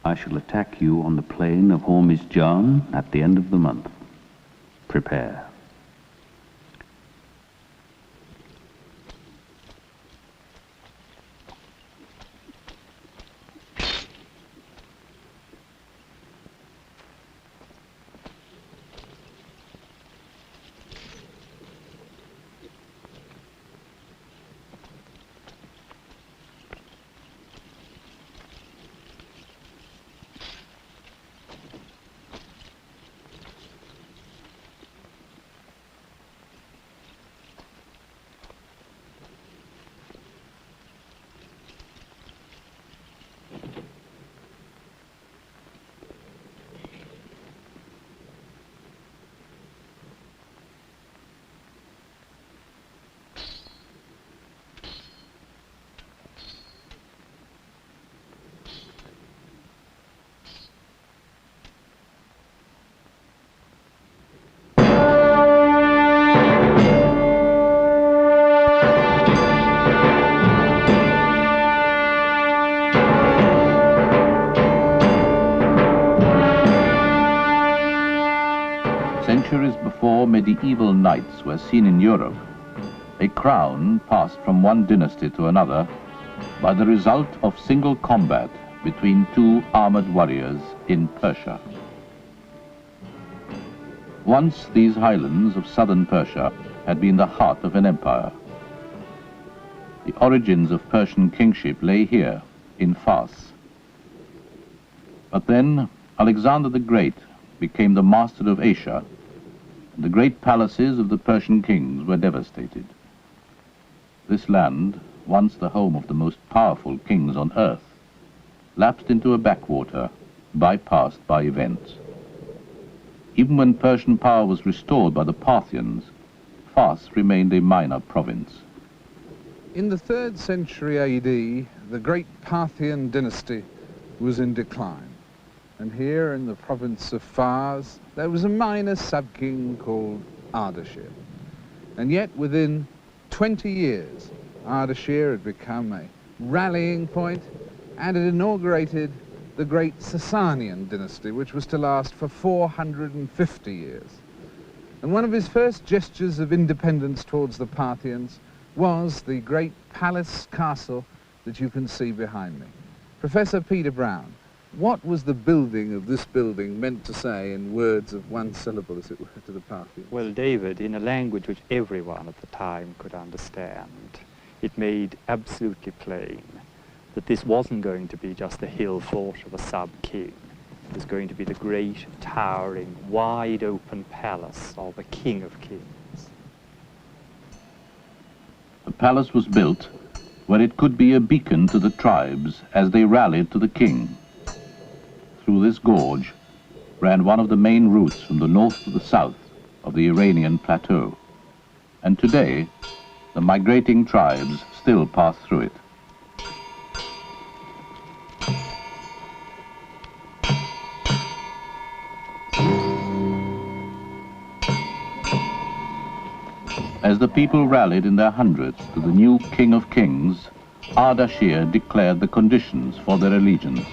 I shall attack you on the plain of Hormizjan at the end of the month. Prepare. Centuries before medieval knights were seen in Europe, a crown passed from one dynasty to another by the result of single combat between two armored warriors in Persia. Once these highlands of southern Persia had been the heart of an empire. The origins of Persian kingship lay here, in Fars. But then Alexander the Great became the master of Asia, and the great palaces of the Persian kings were devastated. This land, once the home of the most powerful kings on earth, lapsed into a backwater, bypassed by events. Even when Persian power was restored by the Parthians, Fars remained a minor province. In the 3rd century AD, the great Parthian dynasty was in decline. And here in the province of Fars, there was a minor sub-king called Ardashir. And yet within 20 years, Ardashir had become a rallying point and it inaugurated the great Sasanian dynasty, which was to last for 450 years. And one of his first gestures of independence towards the Parthians was the great palace castle that you can see behind me. Professor Peter Brown, what was the building of this building meant to say in words of one syllable, as it were, to the Parthians? Well, David, in a language which everyone at the time could understand, it made absolutely plain that this wasn't going to be just the hill fort of a sub-king. It was going to be the great, towering, wide-open palace of a king of kings. The palace was built where it could be a beacon to the tribes as they rallied to the king. Through this gorge ran one of the main routes from the north to the south of the Iranian plateau. And today, the migrating tribes still pass through it. As the people rallied in their hundreds to the new King of Kings, Ardashir declared the conditions for their allegiance.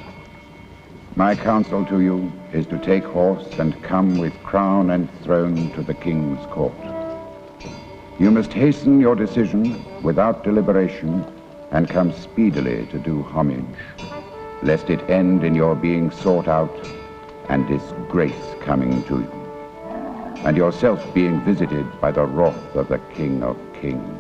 My counsel to you is to take horse and come with crown and throne to the king's court. You must hasten your decision without deliberation and come speedily to do homage, lest it end in your being sought out and disgrace coming to you, and yourself being visited by the wrath of the King of Kings.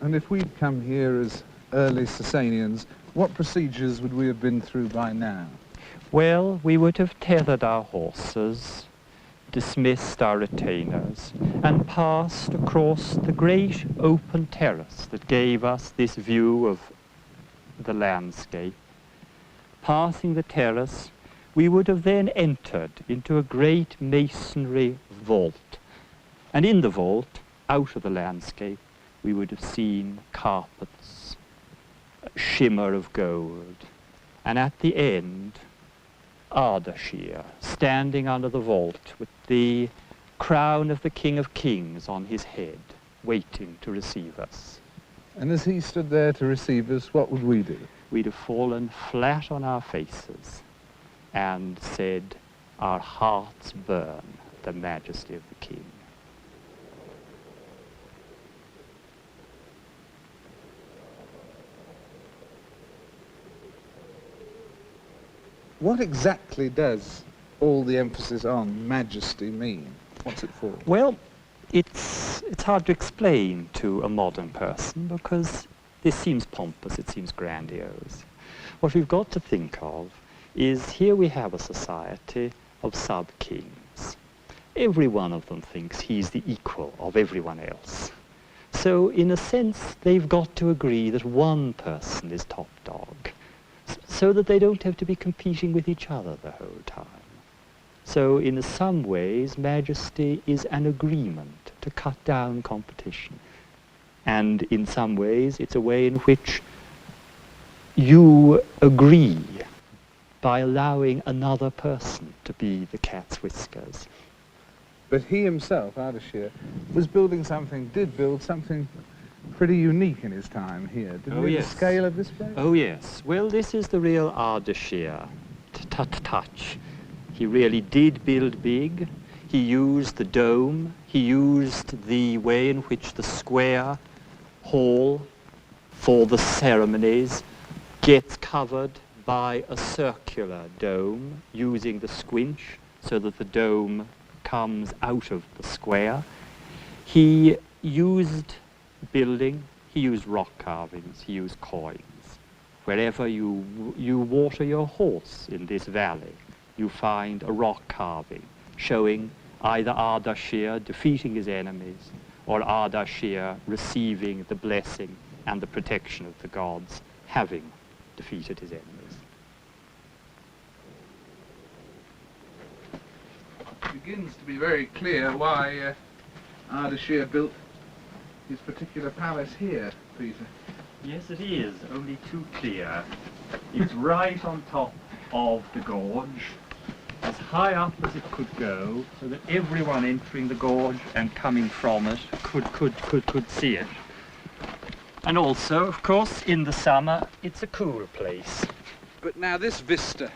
And if we'd come here as early Sasanians, what procedures would we have been through by now? Well, we would have tethered our horses, dismissed our retainers, and passed across the great open terrace that gave us this view of the landscape. Passing the terrace, we would have then entered into a great masonry vault. And in the vault, out of the landscape, we would have seen carpets, a shimmer of gold, and at the end, Ardashir, standing under the vault with the crown of the King of Kings on his head, waiting to receive us. And as he stood there to receive us, what would we do? We'd have fallen flat on our faces and said, "Our hearts burn the majesty of the King." What exactly does all the emphasis on majesty mean? What's it for? Well, it's hard to explain to a modern person because this seems pompous, it seems grandiose. What we've got to think of is here we have a society of sub-kings. Every one of them thinks he's the equal of everyone else. So in a sense, they've got to agree that one person is top dog, so that they don't have to be competing with each other the whole time. So in some ways, majesty is an agreement to cut down competition. And in some ways, it's a way in which you agree by allowing another person to be the cat's whiskers. But he himself, Ardashir, did build something pretty unique in his time here, didn't he? Yes. The scale of this place? Oh yes. Well, this is the real Ardashir touch. He really did build big. He used the dome. He used the way in which the square hall for the ceremonies gets covered by a circular dome, using the squinch so that the dome comes out of the square. He used building, he used rock carvings, he used coins. Wherever you water your horse in this valley, you find a rock carving showing either Ardashir defeating his enemies or Ardashir receiving the blessing and the protection of the gods, having defeated his enemies. It begins to be very clear why Ardashir built his particular palace here, Peter. Yes, it is, only too clear. It's right on top of the gorge, as high up as it could go, so that everyone entering the gorge and coming from it could see it. And also, of course, in the summer, it's a cool place. But now this vista,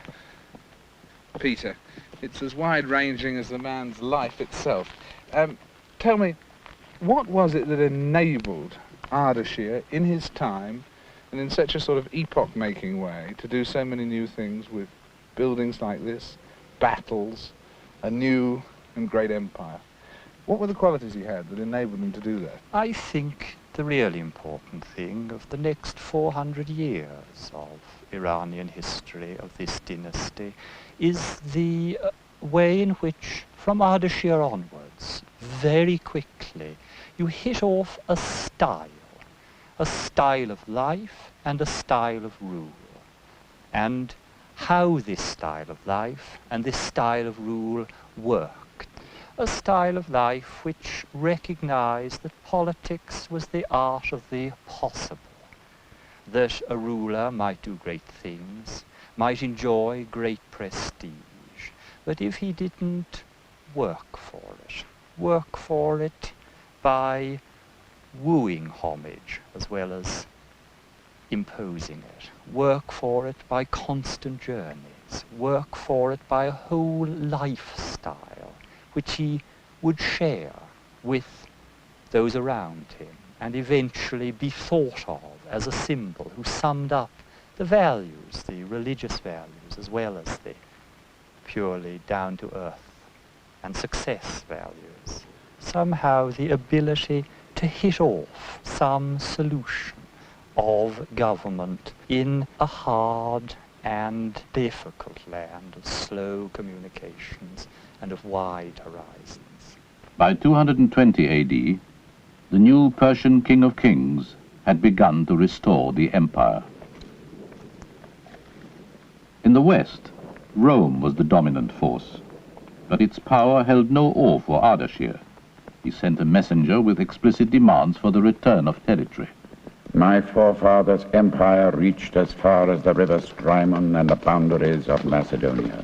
Peter, it's as wide-ranging as the man's life itself. Tell me, what was it that enabled Ardashir in his time and in such a sort of epoch-making way to do so many new things with buildings like this, battles, a new and great empire? What were the qualities he had that enabled him to do that? I think the really important thing of the next 400 years of Iranian history, of this dynasty, is the way in which, from Ardashir onwards, very quickly, you hit off a style of life and a style of rule. And how this style of life and this style of rule worked. A style of life which recognized that politics was the art of the possible, that a ruler might do great things, might enjoy great prestige, but if he didn't work for it by wooing homage as well as imposing it, work for it by constant journeys, work for it by a whole lifestyle which he would share with those around him and eventually be thought of as a symbol who summed up the values, the religious values as well as the purely down-to-earth and success values. Somehow the ability to hit off some solution of government in a hard and difficult land of slow communications and of wide horizons. By 220 AD, the new Persian King of Kings had begun to restore the empire. In the west, Rome was the dominant force, but its power held no awe for Ardashir. He sent a messenger with explicit demands for the return of territory. My forefathers' empire reached as far as the river Strymon and the boundaries of Macedonia,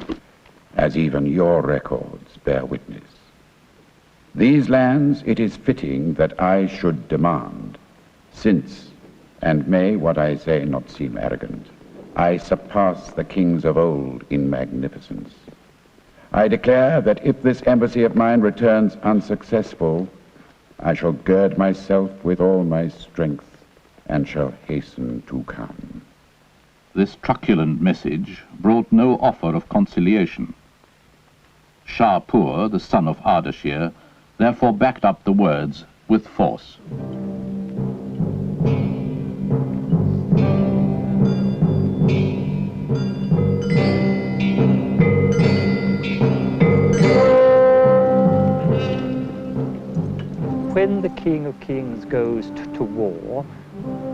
as even your records bear witness. These lands it is fitting that I should demand, since, and may what I say not seem arrogant, I surpass the kings of old in magnificence. I declare that if this embassy of mine returns unsuccessful, I shall gird myself with all my strength and shall hasten to come. This truculent message brought no offer of conciliation. Shapur, the son of Ardashir, therefore backed up the words with force. When the King of Kings goes to war,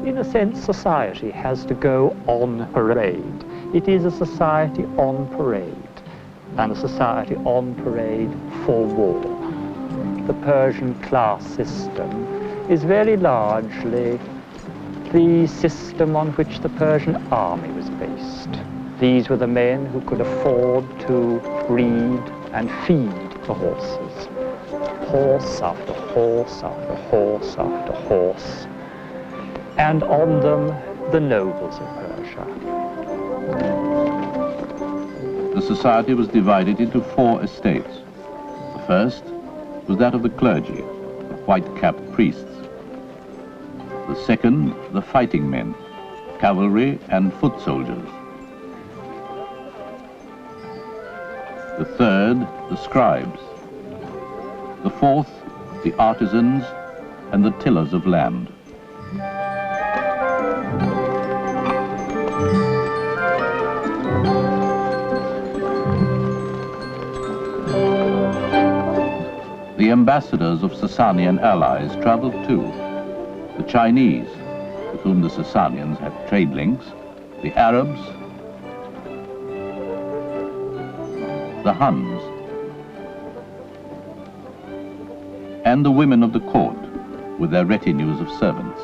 in a sense, society has to go on parade. It is a society on parade, and a society on parade for war. The Persian class system is very largely the system on which the Persian army was based. These were the men who could afford to breed and feed the horses. Horse after horse after horse after horse, and on them the nobles of Persia. The society was divided into 4 estates. The first was that of the clergy, the white-capped priests. The second, the fighting men, cavalry and foot soldiers. The third, the scribes. The fourth, the artisans and the tillers of land. The ambassadors of Sasanian allies traveled too. The Chinese, with whom the Sasanians had trade links, the Arabs, the Huns, and the women of the court with their retinues of servants.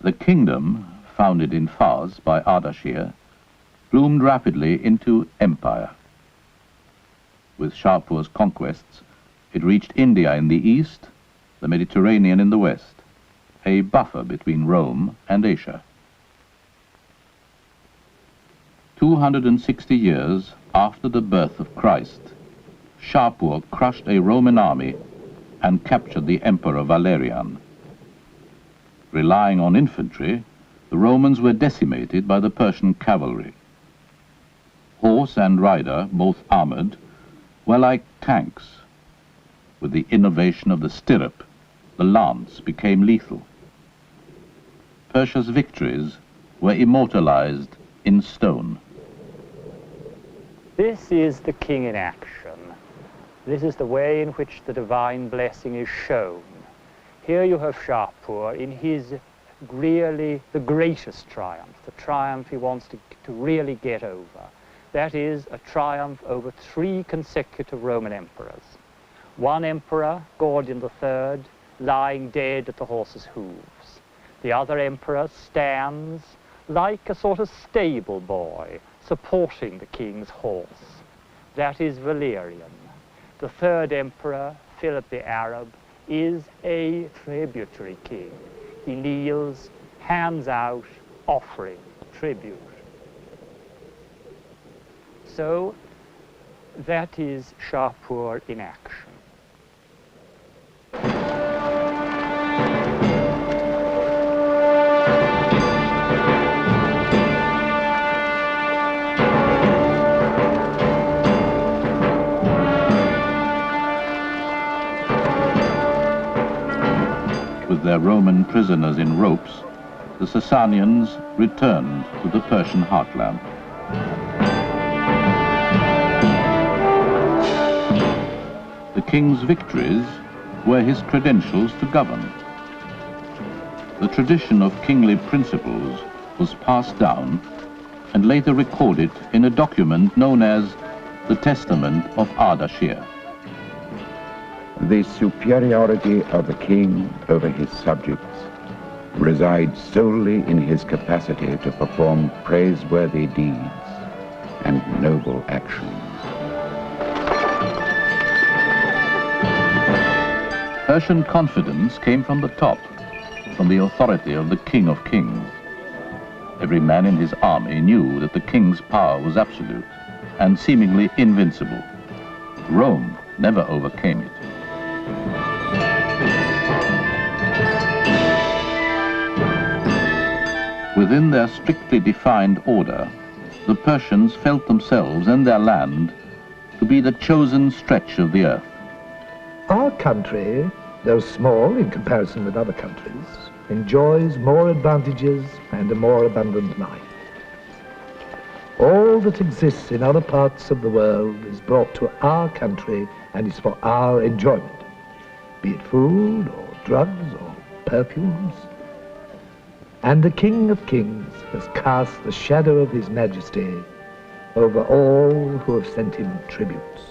The kingdom, founded in Fars by Ardashir, bloomed rapidly into empire. With Shapur's conquests, it reached India in the east, the Mediterranean in the west, a buffer between Rome and Asia. 260 years after the birth of Christ, Shapur crushed a Roman army and captured the Emperor Valerian. Relying on infantry, the Romans were decimated by the Persian cavalry. Horse and rider, both armored, were like tanks. With the innovation of the stirrup, the lance became lethal. Persia's victories were immortalized in stone. This is the king in action. This is the way in which the divine blessing is shown. Here you have Shapur in his really the greatest triumph, the triumph he wants to really get over. That is a triumph over 3 consecutive Roman emperors. One emperor, Gordian III, lying dead at the horse's hooves. The other emperor stands like a sort of stable boy supporting the king's horse. That is Valerian. The third emperor, Philip the Arab, is a tributary king. He kneels, hands out, offering tribute. So that is Shapur in action. With their Roman prisoners in ropes, the Sasanians returned to the Persian heartland. The king's victories were his credentials to govern. The tradition of kingly principles was passed down and later recorded in a document known as the Testament of Ardashir. The superiority of the king over his subjects resides solely in his capacity to perform praiseworthy deeds and noble actions. Persian confidence came from the top, from the authority of the King of Kings. Every man in his army knew that the king's power was absolute and seemingly invincible. Rome never overcame it. Within their strictly defined order, the Persians felt themselves and their land to be the chosen stretch of the earth. Our country, though small in comparison with other countries, enjoys more advantages and a more abundant life. All that exists in other parts of the world is brought to our country and is for our enjoyment, be it food or drugs or perfumes. And the King of Kings has cast the shadow of his majesty over all who have sent him tributes.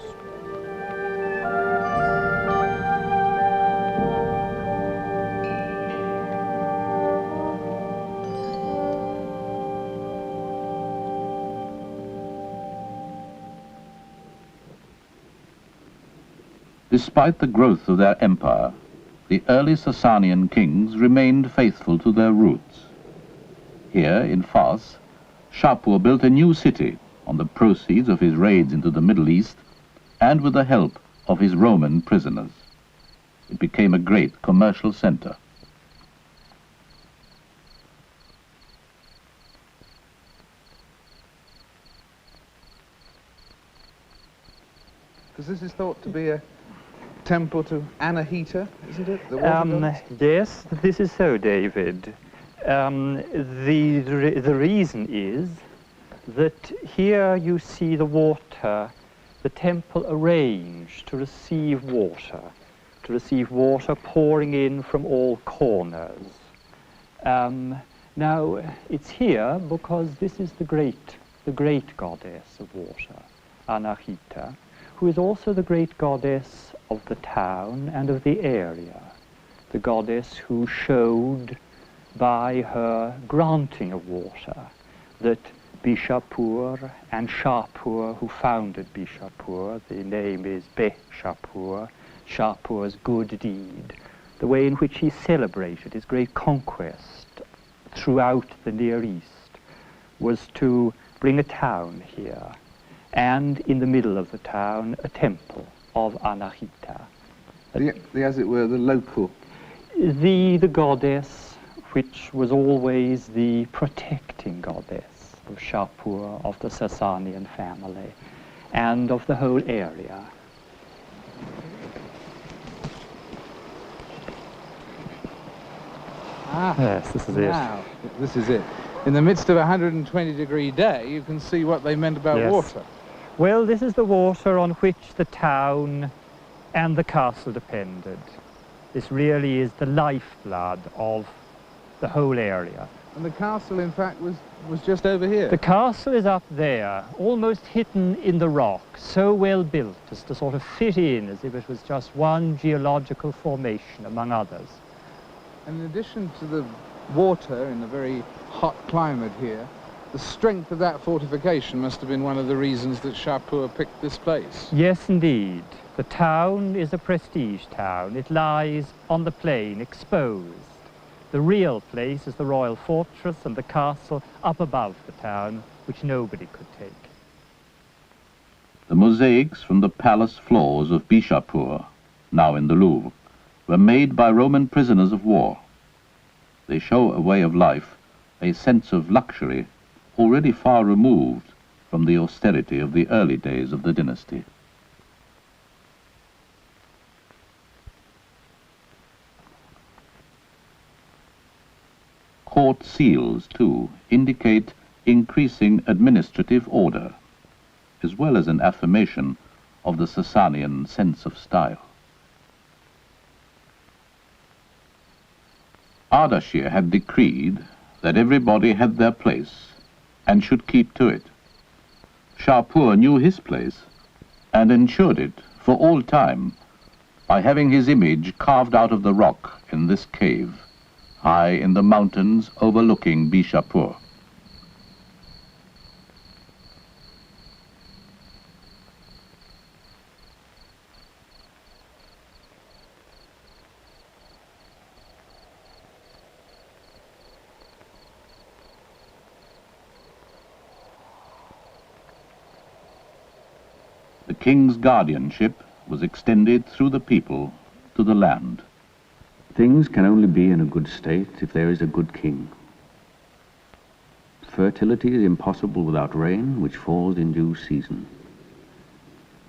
Despite the growth of their empire, the early Sasanian kings remained faithful to their roots. Here in Fars, Shapur built a new city on the proceeds of his raids into the Middle East and with the help of his Roman prisoners. It became a great commercial center. Because this is thought to be a temple to Anahita, isn't it? The water goddess? Yes, this is so, David. The reason is that here you see the water, the temple arranged to receive water pouring in from all corners. Now, it's here because this is the great goddess of water, Anahita, who is also the great goddess of the town and of the area, the goddess who showed by her granting of water that Bishapur and Shapur, who founded Bishapur, the name is Be-Shapur, Shapur's good deed, the way in which he celebrated his great conquest throughout the Near East was to bring a town here, and in the middle of the town, a temple of Anahita. As it were, the local. The goddess, which was always the protecting goddess of Shapur, of the Sasanian family, and of the whole area. Yes, this is now, this is it. In the midst of a 120-degree day, you can see what they meant about water. Well, this is the water on which the town and the castle depended. This really is the lifeblood of the whole area. And the castle, in fact, was just over here. The castle is up there, almost hidden in the rock, so well built as to sort of fit in as if it was just one geological formation among others. And in addition to the water in the very hot climate here, the strength of that fortification must have been one of the reasons that Shapur picked this place. Yes, indeed. The town is a prestige town. It lies on the plain, exposed. The real place is the royal fortress and the castle up above the town, which nobody could take. The mosaics from the palace floors of Bishapur, now in the Louvre, were made by Roman prisoners of war. They show a way of life, a sense of luxury, already far removed from the austerity of the early days of the dynasty. court seals, too, indicate increasing administrative order, as well as an affirmation of the Sasanian sense of style. Ardashir had decreed that everybody had their place and should keep to it. Shapur knew his place and ensured it for all time by having his image carved out of the rock in this cave, high in the mountains overlooking Bishapur. The king's guardianship was extended through the people to the land. Things can only be in a good state if there is a good king. Fertility is impossible without rain, which falls in due season.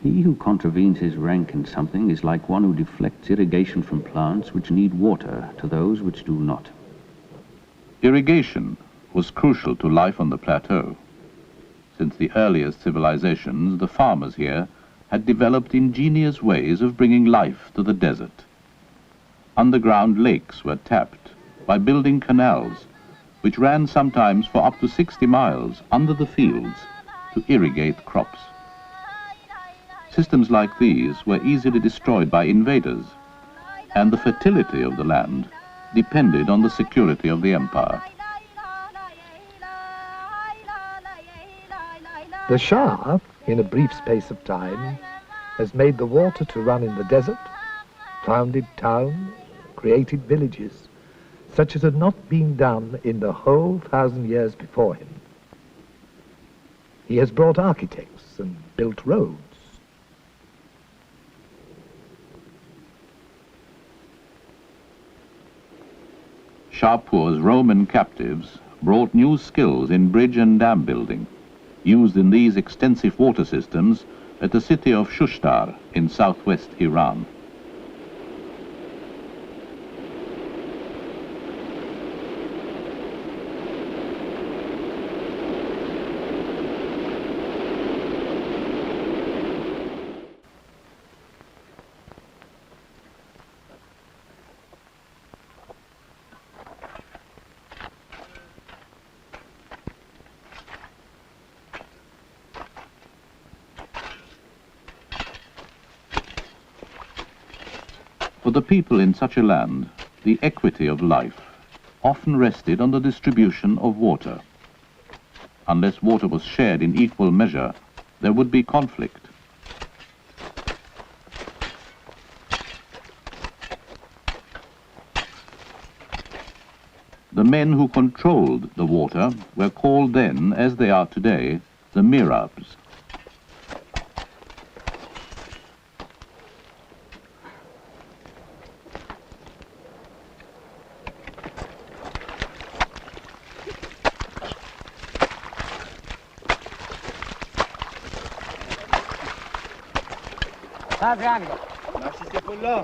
He who contravenes his rank in something is like one who deflects irrigation from plants which need water to those which do not. Irrigation was crucial to life on the plateau. Since the earliest civilizations, the farmers here had developed ingenious ways of bringing life to the desert. Underground lakes were tapped by building canals, which ran sometimes for up to 60 miles under the fields to irrigate crops. Systems like these were easily destroyed by invaders, and the fertility of the land depended on the security of the empire. The Shah, in a brief space of time, has made the water to run in the desert, founded towns, created villages, such as had not been done in the whole 1,000 years before him. He has brought architects and built roads. Shapur's Roman captives brought new skills in bridge and dam building, used in these extensive water systems at the city of Shushtar in southwest Iran. For the people in such a land, the equity of life often rested on the distribution of water. Unless water was shared in equal measure, there would be conflict. The men who controlled the water were called then, as they are today, the mirabs.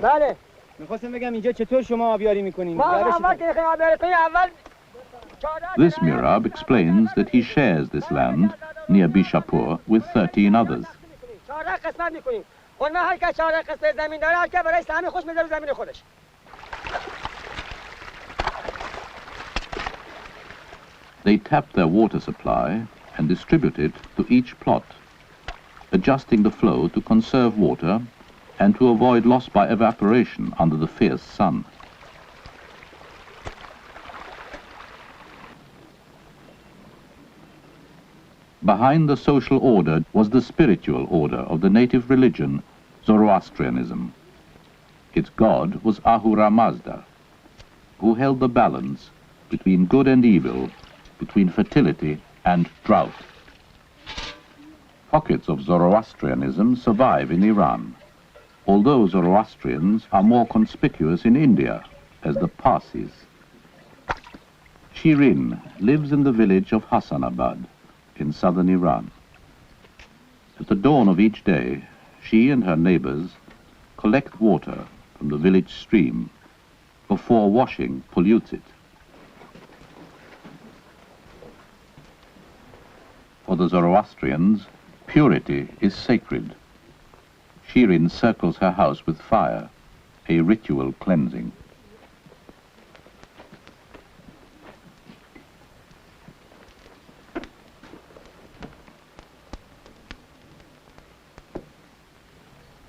بله میخواستم بگم اینجا چطور شما آبیاری میکنین؟ This mirab explains that he shares this land near Bishapur with 13 others. They tap their water supply and distribute it to each plot, adjusting the flow to conserve water and to avoid loss by evaporation under the fierce sun. Behind the social order was the spiritual order of the native religion, Zoroastrianism. Its god was Ahura Mazda, who held the balance between good and evil, between fertility and drought. Pockets of Zoroastrianism survive in Iran, although Zoroastrians are more conspicuous in India as the Parsis. Shirin lives in the village of Hassanabad in southern Iran. At the dawn of each day, she and her neighbors collect water from the village stream before washing pollutes it. the Zoroastrians, purity is sacred. Shirin circles her house with fire, a ritual cleansing.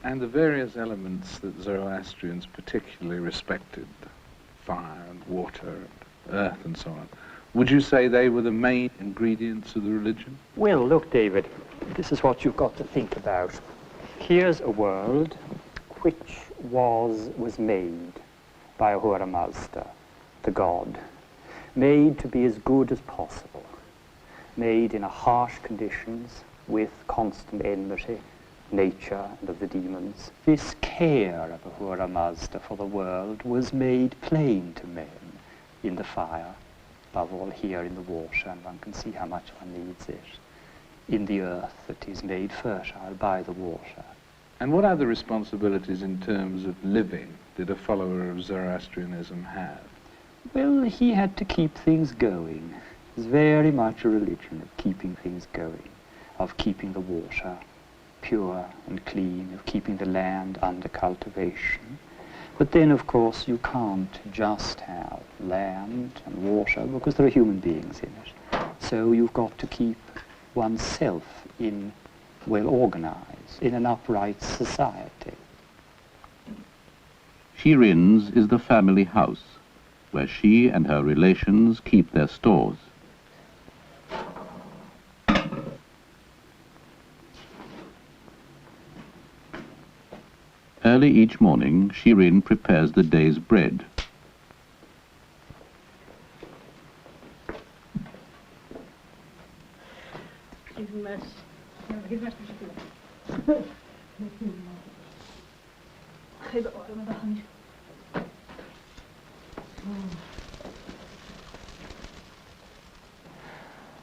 And the various elements that Zoroastrians particularly respected, fire and water and earth and so on, would you say they were the main ingredients of the religion? Well, look, David, this is what you've got to think about. Here's a world which was made by Ahura Mazda, the god, made to be as good as possible, made in harsh conditions with constant enmity, nature and of the demons. This care of Ahura Mazda for the world was made plain to men in the fire, above all here in the water, and one can see how much one needs it, in the earth that is made fertile by the water. And what other responsibilities in terms of living did a follower of Zoroastrianism have? Well, he had to keep things going. It was very much a religion of keeping things going, of keeping the water pure and clean, of keeping the land under cultivation. But then, of course, you can't just have land and water because there are human beings in it. So you've got to keep oneself in well organized, in an upright society. Shirin's is the family house, where she and her relations keep their stores. Early each morning, Shirin prepares the day's bread.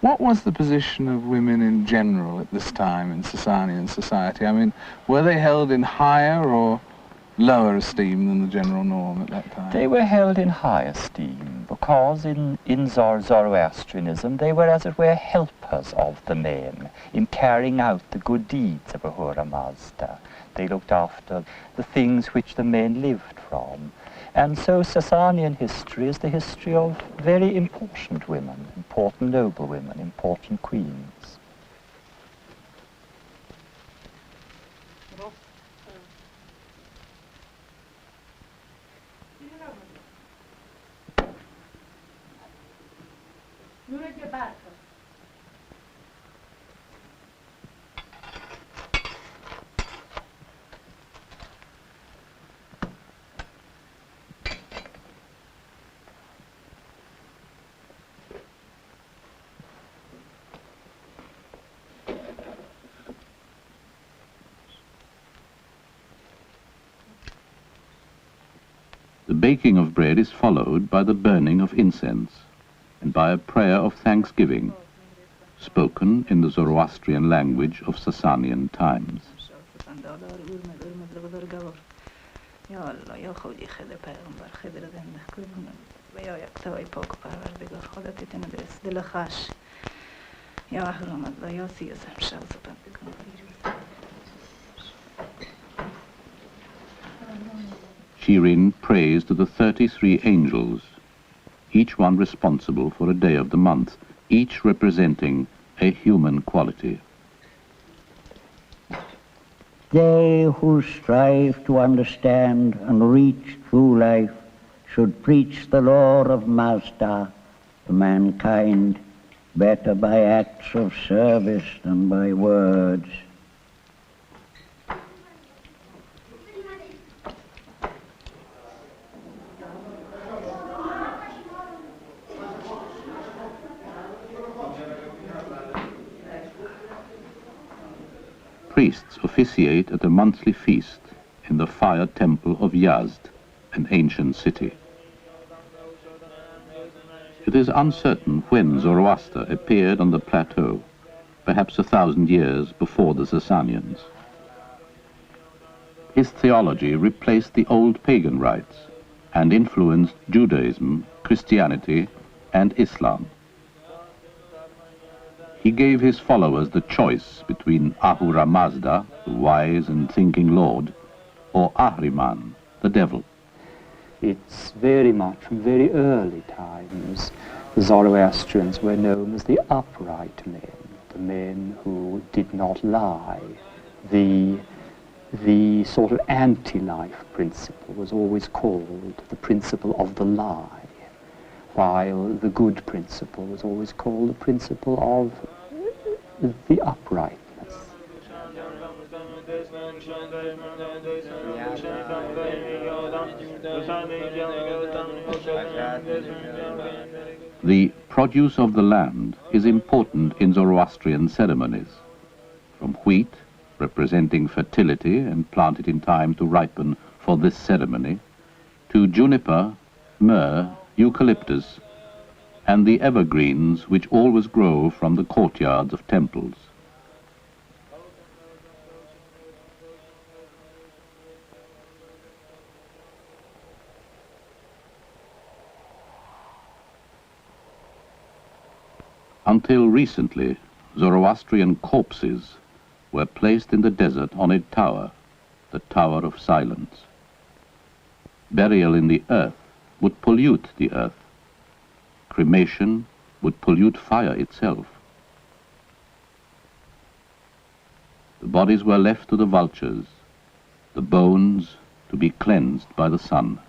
What was the position of women in general at this time in Sasanian society? I mean, were they held in higher or lower esteem than the general norm at that time? They were held in high esteem because in Zoroastrianism they were, as it were, helpers of the men in carrying out the good deeds of Ahura Mazda. They looked after the things which the men lived from. And so Sasanian history is the history of very important women, important noble women, important queens. The baking of bread is followed by the burning of incense and by a prayer of thanksgiving, spoken in the Zoroastrian language of Sasanian times. Shirin prays to the 33 angels, each one responsible for a day of the month, each representing a human quality. They who strive to understand and reach true life should preach the law of Mazda to mankind better by acts of service than by words. Priests officiate at a monthly feast in the fire temple of Yazd, an ancient city. It is uncertain when Zoroaster appeared on the plateau, perhaps 1,000 years before the Sasanians. His theology replaced the old pagan rites and influenced Judaism, Christianity, and Islam. He gave his followers the choice between Ahura Mazda, the wise and thinking Lord, or Ahriman, the devil. It's very much from very early times, the Zoroastrians were known as the upright men, the men who did not lie. The sort of anti-life principle was always called the principle of the lie, while the good principle was always called the principle of the uprightness. The produce of the land is important in Zoroastrian ceremonies. From wheat, representing fertility and planted in time to ripen for this ceremony, to juniper, myrrh, eucalyptus, and the evergreens which always grow from the courtyards of temples. Until recently, Zoroastrian corpses were placed in the desert on a tower, the Tower of Silence. Burial in the earth would pollute the earth. Cremation would pollute fire itself. The bodies were left to the vultures, the bones to be cleansed by the sun.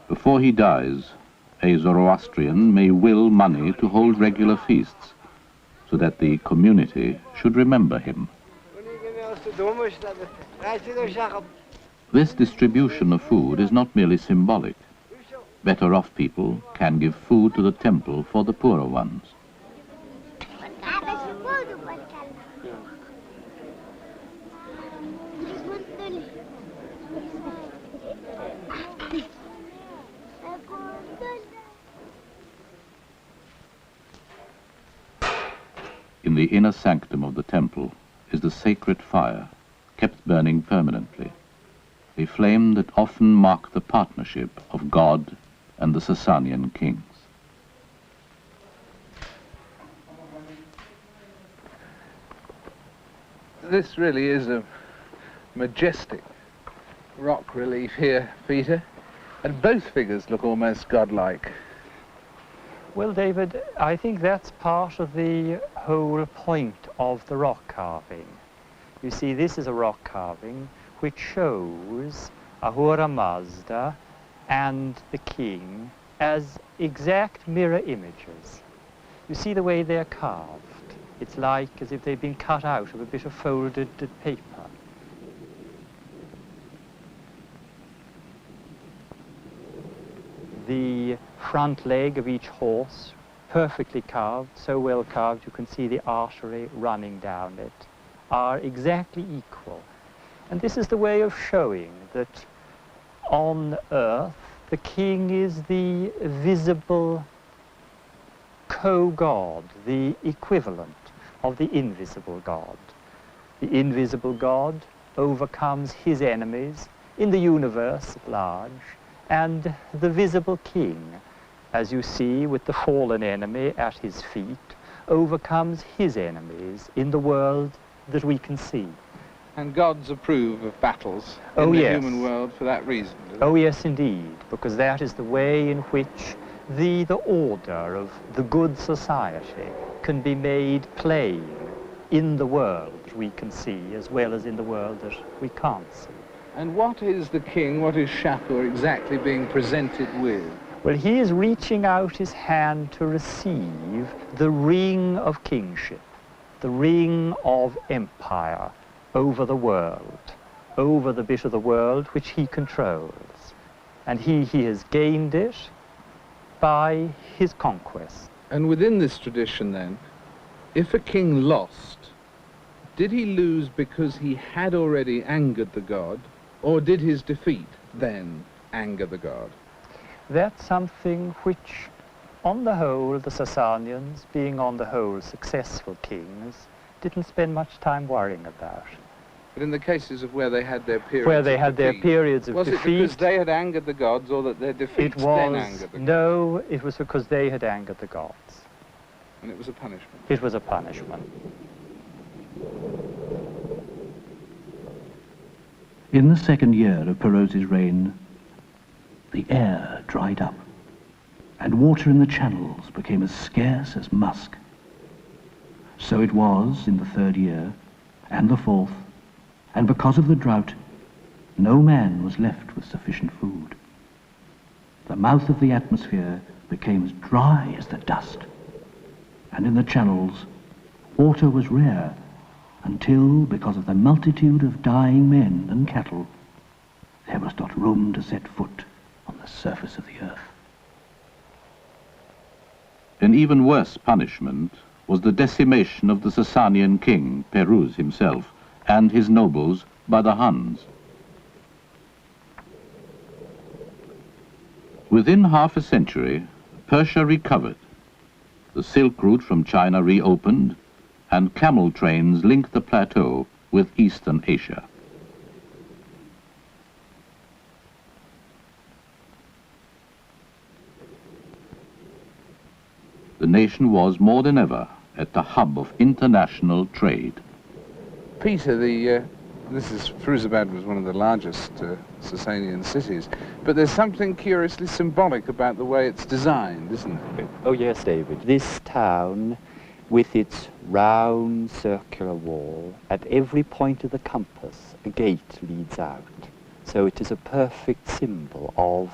Before he dies, a Zoroastrian may will money to hold regular feasts, so that the community should remember him. This distribution of food is not merely symbolic. Better off people can give food to the temple for the poorer ones. In the inner sanctum of the temple is the sacred fire, kept burning permanently, a flame that often marked the partnership of God and the Sasanian kings. This really is a majestic rock relief here, Peter, and both figures look almost godlike. Well, David, I think that's part of the whole point of the rock carving. You see, this is a rock carving which shows Ahura Mazda and the king as exact mirror images. You see the way they're carved. It's like as if they've been cut out of a bit of folded paper. The front leg of each horse, perfectly carved, so well carved you can see the artery running down it, are exactly equal. And this is the way of showing that on earth the king is the visible co-god, the equivalent of the invisible God. The invisible God overcomes his enemies in the universe at large, and the visible king, as you see with the fallen enemy at his feet, overcomes his enemies in the world that we can see. And gods approve of battles in the human world for that reason. Oh yes, indeed, because that is the way in which the order of the good society can be made plain in the world we can see as well as in the world that we can't see. And what is the king, what is Shapur exactly being presented with? Well, he is reaching out his hand to receive the ring of kingship, the ring of empire over the world, over the bit of the world which he controls. And he has gained it by his conquest. And within this tradition then, if a king lost, did he lose because he had already angered the god, or did his defeat then anger the god? That's something which, on the whole, the Sasanians, being on the whole successful kings, didn't spend much time worrying about. But in the cases of where they had their periods where they of had their defeat, periods of was defeat. it because they had angered the gods, or that their defeats then angered the gods? No, it was because they had angered the gods. And it was a punishment? It was a punishment. In the second year of Peroz's reign, the air dried up, and water in the channels became as scarce as musk. So it was in the third year, and the fourth, and because of the drought, no man was left with sufficient food. The mouth of the atmosphere became as dry as the dust, and in the channels, water was rare, until, because of the multitude of dying men and cattle, there was not room to set foot on the surface of the earth. An even worse punishment was the decimation of the Sasanian king, Peruz himself, and his nobles by the Huns. Within half a century, Persia recovered. The Silk route from China reopened, and camel trains linked the plateau with Eastern Asia. The nation was more than ever at the hub of international trade. Peter, Firuzabad was one of the largest Sasanian cities, but there's something curiously symbolic about the way it's designed, isn't it? Oh yes, David. This town, with its round circular wall, at every point of the compass, a gate leads out. So it is a perfect symbol of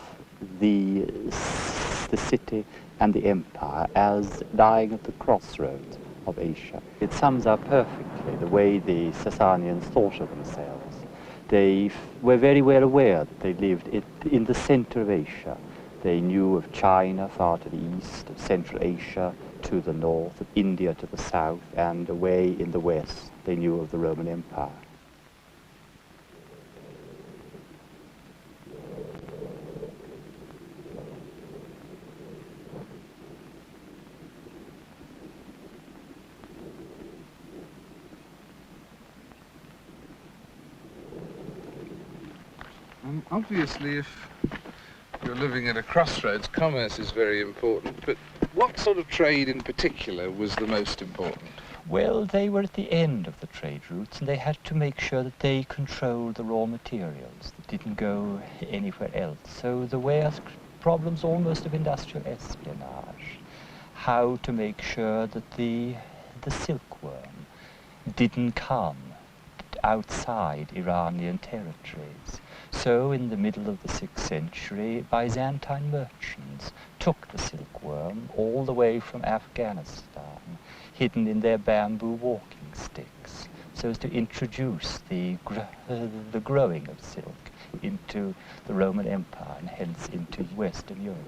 the city and the empire as lying at the crossroads of Asia. It sums up perfectly the way the Sasanians thought of themselves. They were very well aware that they lived in the center of Asia. They knew of China far to the east, of Central Asia to the north, of India to the south, and away in the west they knew of the Roman Empire. Obviously, if you're living at a crossroads, commerce is very important, but what sort of trade in particular was the most important? Well, they were at the end of the trade routes, and they had to make sure that they controlled the raw materials that didn't go anywhere else. So there were problems almost of industrial espionage. How to make sure that the silkworm didn't come outside Iranian territories. So in the middle of the 6th century, Byzantine merchants took the silkworm all the way from Afghanistan, hidden in their bamboo walking sticks, so as to introduce the growing of silk into the Roman Empire and hence into Western Europe.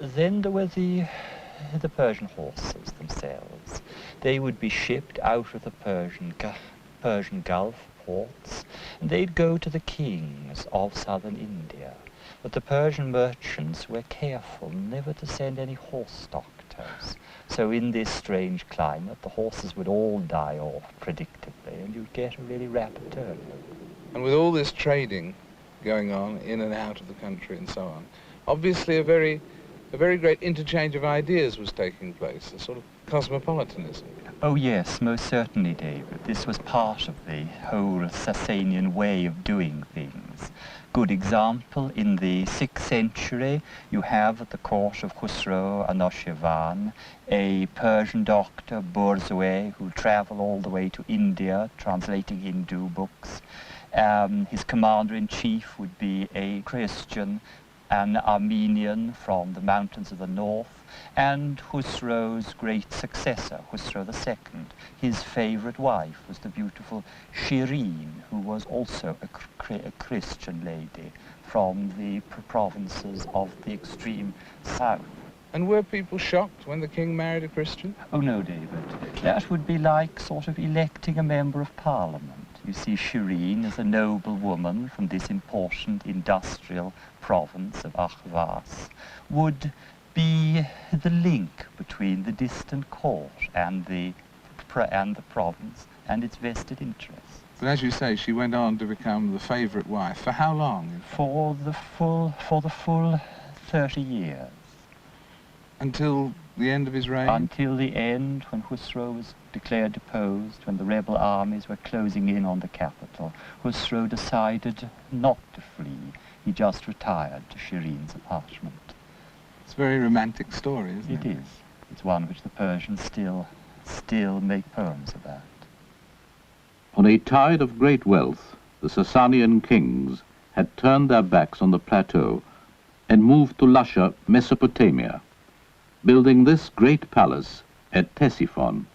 Then there were the Persian horses themselves. They would be shipped out of the Persian Gulf ports, and they'd go to the kings of southern India. But the Persian merchants were careful never to send any horse doctors. So in this strange climate, the horses would all die off predictably, and you'd get a really rapid turnover. And with all this trading going on in and out of the country and so on, obviously a very great interchange of ideas was taking place, a sort of cosmopolitanism. Oh yes, most certainly, David. This was part of the whole Sasanian way of doing things. Good example, in the 6th century, you have at the court of Khusro Anushirvan a Persian doctor, Borzoi, who traveled all the way to India, translating Hindu books. His commander-in-chief would be a Christian, an Armenian from the mountains of the north, and Khusro's great successor, Khusro II. His favorite wife was the beautiful Shirin, who was also a Christian lady from the provinces of the extreme south. And were people shocked when the king married a Christian? Oh no, David. That would be like sort of electing a member of parliament. You see, Shirin is a noble woman from this important industrial province of Ahvaz, would be the link between the distant court and the province and its vested interests. But as you say, she went on to become the favourite wife. For how long? For the full 30 years. Until the end of his reign? Until the end, when Khusro was declared deposed, when the rebel armies were closing in on the capital. Khusro decided not to flee. He just retired to Shirin's apartment. It's a very romantic story, isn't it? It is. It's one which the Persians still make poems about. On a tide of great wealth, the Sasanian kings had turned their backs on the plateau and moved to lusher Mesopotamia, building this great palace at Ctesiphon.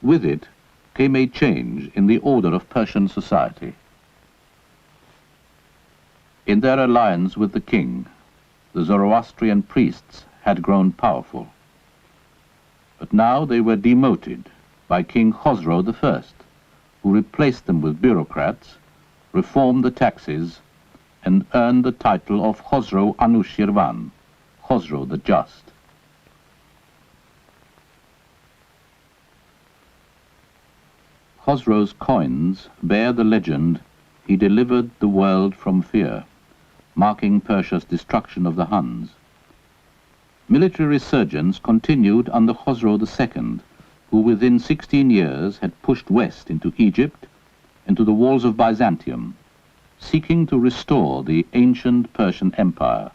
With it came a change in the order of Persian society. In their alliance with the king, the Zoroastrian priests had grown powerful. But now they were demoted by King Khosrow I, who replaced them with bureaucrats, reformed the taxes, and earned the title of Khosrow Anushirvan, Khosrow the Just. Khosrow's coins bear the legend, "He delivered the world from fear," marking Persia's destruction of the Huns. Military resurgence continued under Khosrow II, who within 16 years had pushed west into Egypt and to the walls of Byzantium, seeking to restore the ancient Persian Empire.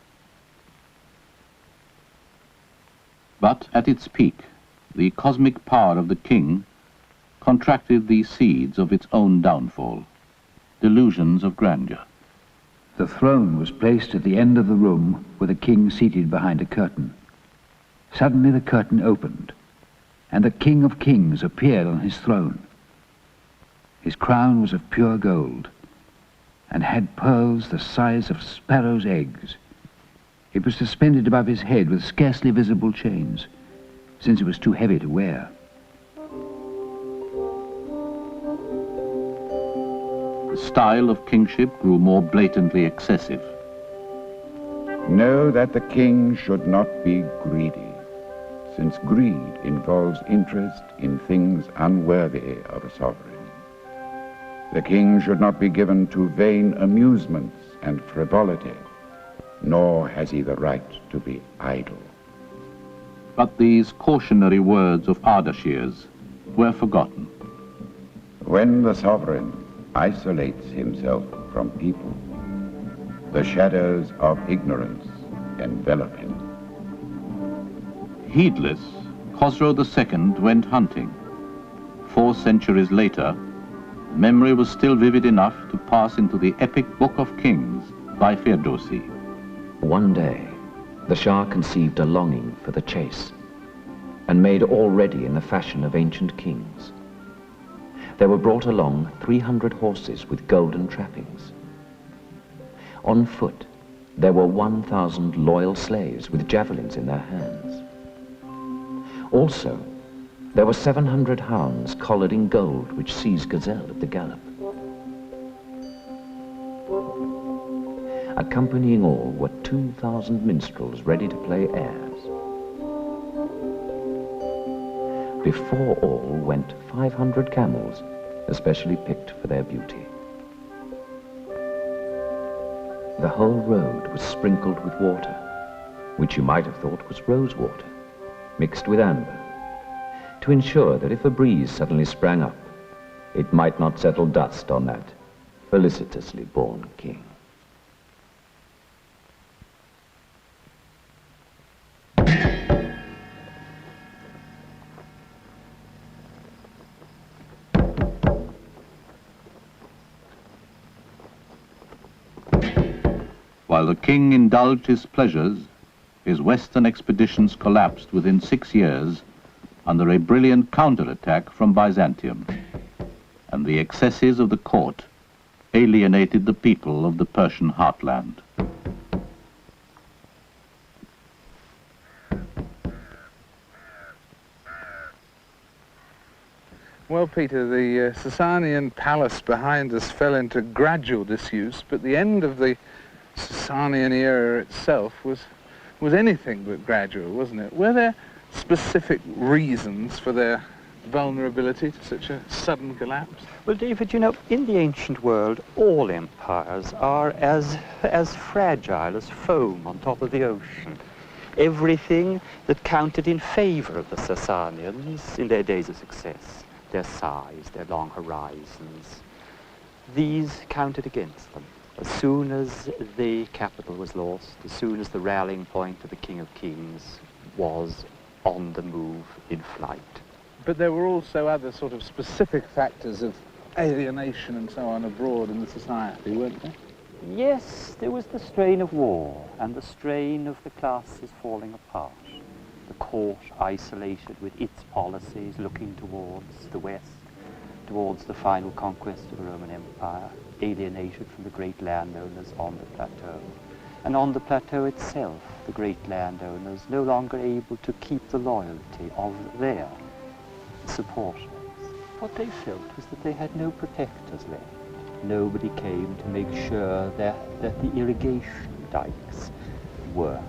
But at its peak, the cosmic power of the king contracted the seeds of its own downfall, delusions of grandeur. The throne was placed at the end of the room with the king seated behind a curtain. Suddenly the curtain opened, and the King of Kings appeared on his throne. His crown was of pure gold, and had pearls the size of sparrows' eggs. It was suspended above his head with scarcely visible chains, since it was too heavy to wear. The style of kingship grew more blatantly excessive. Know that the king should not be greedy, since greed involves interest in things unworthy of a sovereign. The king should not be given to vain amusements and frivolity, nor has he the right to be idle. But these cautionary words of Ardashir's were forgotten. When the sovereign isolates himself from people, the shadows of ignorance envelop him. Heedless, Khosrow II went hunting. 4 centuries later, memory was still vivid enough to pass into the epic Book of Kings by Ferdowsi. One day, the Shah conceived a longing for the chase, and made all ready in the fashion of ancient kings. There were brought along 300 horses with golden trappings. On foot, there were 1,000 loyal slaves with javelins in their hands. Also, there were 700 hounds collared in gold which seized gazelle at the gallop. Accompanying all were 2,000 minstrels ready to play airs. Before all went 500 camels, especially picked for their beauty. The whole road was sprinkled with water, which you might have thought was rose water, mixed with amber, to ensure that if a breeze suddenly sprang up, it might not settle dust on that felicitously born king. While the king indulged his pleasures, his western expeditions collapsed within 6 years under a brilliant counterattack from Byzantium, and the excesses of the court alienated the people of the Persian heartland. Well, Peter, the Sasanian palace behind us fell into gradual disuse, but the end of the Sasanian era itself was anything but gradual, wasn't it? Were there specific reasons for their vulnerability to such a sudden collapse? Well, David, you know, in the ancient world, all empires are as fragile as foam on top of the ocean. Everything that counted in favor of the Sasanians in their days of success, their size, their long horizons, these counted against them. As soon as the capital was lost, as soon as the rallying point of the King of Kings was on the move in flight. But there were also other sort of specific factors of alienation and so on abroad in the society, weren't there? Yes, there was the strain of war and the strain of the classes falling apart. The court isolated with its policies, looking towards the west, towards the final conquest of the Roman Empire, alienated from the great landowners on the plateau. And on the plateau itself, the great landowners no longer able to keep the loyalty of their supporters. What they felt was that they had no protectors left. Nobody came to make sure that the irrigation dikes worked.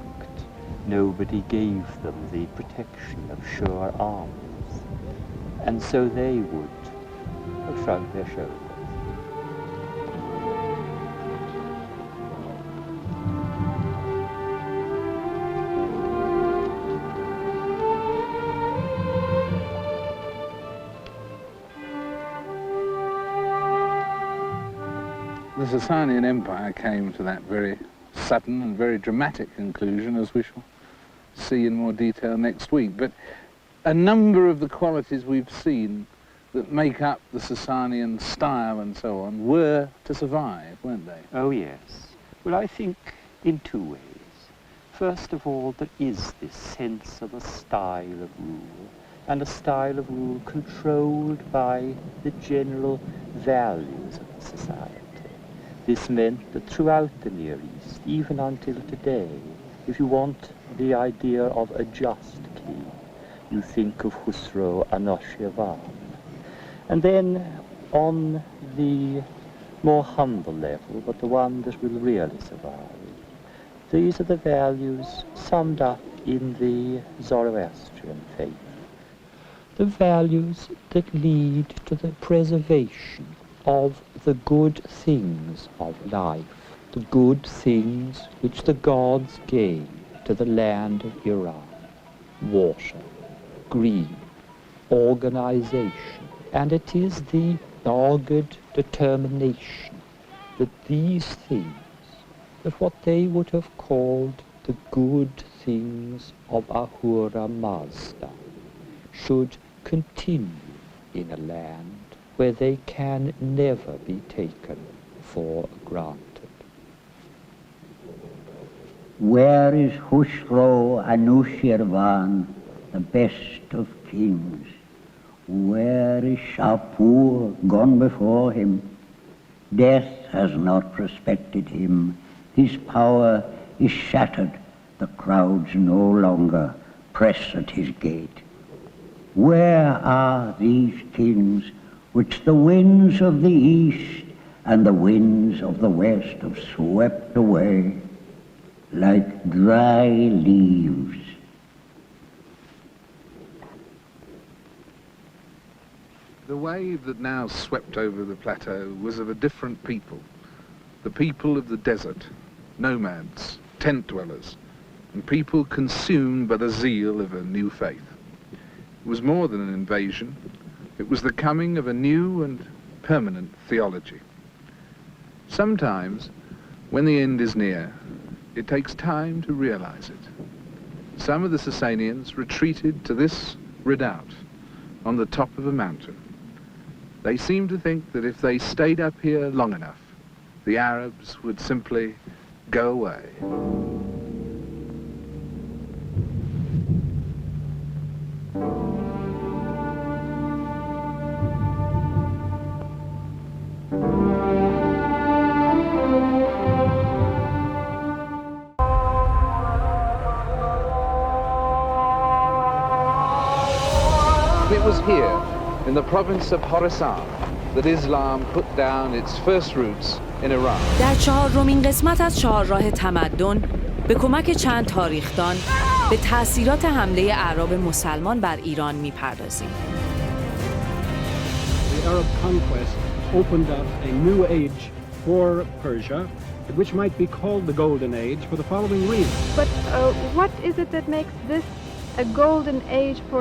Nobody gave them the protection of sure arms. And so they would shrug their shoulders. The Sasanian Empire came to that very sudden and very dramatic conclusion, as we shall see in more detail next week. But a number of the qualities we've seen that make up the Sasanian style and so on were to survive, weren't they? Oh, yes. Well, I think in two ways. First of all, there is this sense of a style of rule, and a style of rule controlled by the general values of the society. This meant that throughout the Near East, even until today, if you want the idea of a just king, you think of Khusro Anushirvan. And then on the more humble level, but the one that will really survive, these are the values summed up in the Zoroastrian faith. The values that lead to the preservation of the good things of life, the good things which the gods gave to the land of Iran: water, green, organization. And it is the dogged determination that these things, that what they would have called the good things of Ahura Mazda, should continue in a land where they can never be taken for granted. Where is Khusro Anushirvan, the best of kings? Where is Shapur, gone before him? Death has not respected him. His power is shattered. The crowds no longer press at his gate. Where are these kings which the winds of the east and the winds of the west have swept away like dry leaves? The wave that now swept over the plateau was of a different people, the people of the desert, nomads, tent dwellers, and people consumed by the zeal of a new faith. It was more than an invasion. It was the coming of a new and permanent theology. Sometimes, when the end is near, it takes time to realize it. Some of the Sasanians retreated to this redoubt on the top of a mountain. They seemed to think that if they stayed up here long enough, the Arabs would simply go away. It was here, in the province of Khorasan, that Islam put down its first roots in Iran. در چهارمین قسمت از چهارراه تمدن به کمک چند تاریخدان به تأثیرات حمله اعراب مسلمان بر ایران می‌پردازیم. Arab conquest opened up a new age for Persia, which might be called the Golden Age for the following reason. But what is it that makes this a golden age for